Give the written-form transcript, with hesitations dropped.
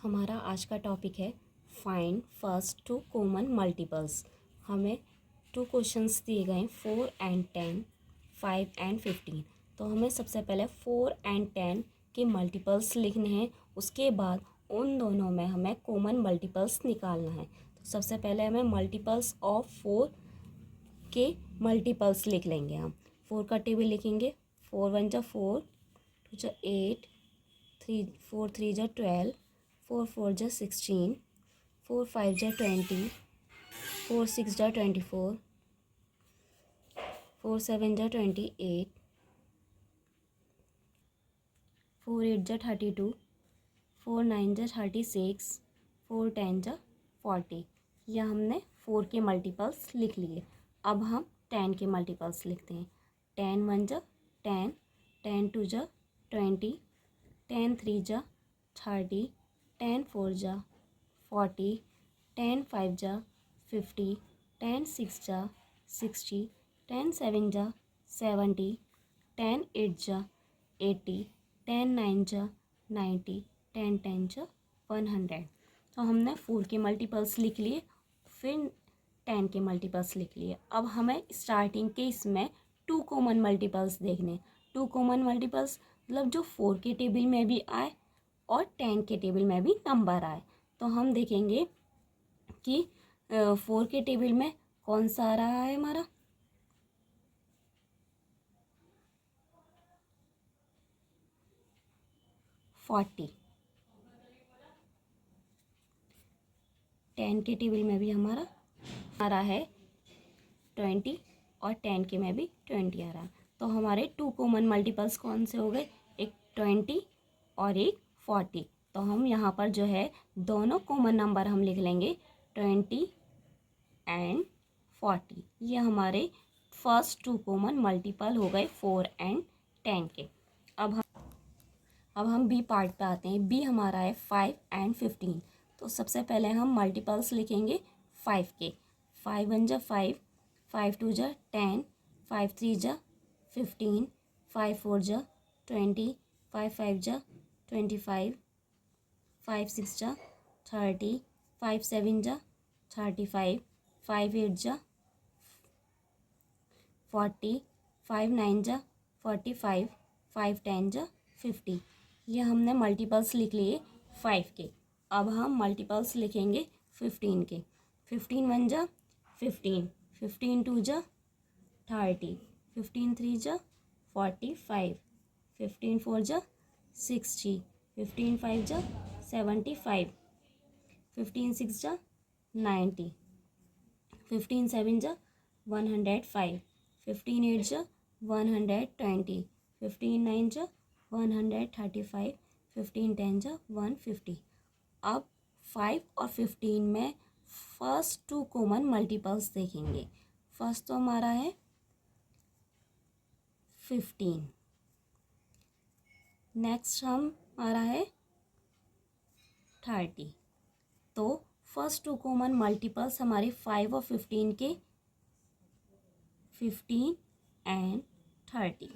हमारा आज का टॉपिक है find first two common multiples. हमें टू क्वेश्चंस दिए गए 4 and 10, 5 and 15। तो हमें सबसे पहले 4 and 10 के मल्टीपल्स लिखने हैं, उसके बाद उन दोनों में हमें कॉमन मल्टीपल्स निकालना है। तो सबसे पहले हमें मल्टीपल्स ऑफ 4 के मल्टीपल्स लिख लेंगे। हम 4 का टेबल लिखेंगे। 4 1 जा 4, 2 जा 8, 4 3 जा 12, 4 4 जा 16, 4 5 जा 20, 4 6 जा 24, 4 7 जा 28, 4 8 जा 32, 4 9 जा 36, 4 10 जा 40। यह हमने 4 के मल्टीपल्स लिख लिए। अब हम 10 के मल्टीपल्स लिखते हैं। 10 1 जा 10, 10 2 जा 20, 10 3 जा 30, 10 4 जा 40, 10 5 जा 50, 10 6 जा 60, 10 7 जा 70, 10 8 जा 80, 10 9 जा 90, 10 10 जा 100। तो हमने 4 के मल्टीपल्स लिख लिए, फिर 10 के मल्टीपल्स लिख लिए। अब हमें स्टार्टिंग के इसमें 2 कॉमन मल्टीपल्स देखने। 2 कॉमन मल्टीपल्स मतलब जो 4 के टेबल में भी आए और 10 के टेबल में भी नंबर आए। तो हम देखेंगे कि 4 के टेबल में कौन सा आ रहा है हमारा 40। 10 के टेबल में भी हमारा आ रहा है 20 और 10 के में भी 20 आ रहा है। तो हमारे 2 कॉमन मल्टीपल्स कौन से हो गए, एक 20 और एक 40। तो हम यहाँ पर जो है दोनों कॉमन नंबर हम लिख लेंगे 20 एंड 40। ये हमारे फर्स्ट 2 कॉमन मल्टीपल हो गए 4 एंड 10 के। अब हम बी पार्ट पे आते हैं। बी हमारा है 5 एंड 15। तो सबसे पहले हम मल्टीपल्स लिखेंगे 5 के। 5 1 जा 5, 5 2 जा 10, 5 3 जा 15, 5 4 जा 20, 5 5 जा 25, 5 6 जा 30, 5 7 जा 35, 5 8 जा 40, 5 9 जा 45, 5 10 जा 50। ये हमने मल्टीपल्स लिख लिए 5 के। अब हम मल्टीपल्स लिखेंगे 15 के। 15 1 जा 15, 15 2 जा 30, 15 3 जा 45, 15 4 जा 60, 15 5 जा 75, 15 6 जा 90, 15 7 जा 105, 15 8 जा 120, 15 9 जा 135, 15 10 जा 150। अब 5 और 15 में फर्स्ट 2 कॉमन मल्टीपल्स देखेंगे। फर्स्ट तो हमारा है 15, नेक्स्ट हमारा है 30। तो फर्स्ट 2 कॉमन मल्टीपल्स हमारे 5 और 15 के 15 एंड 30।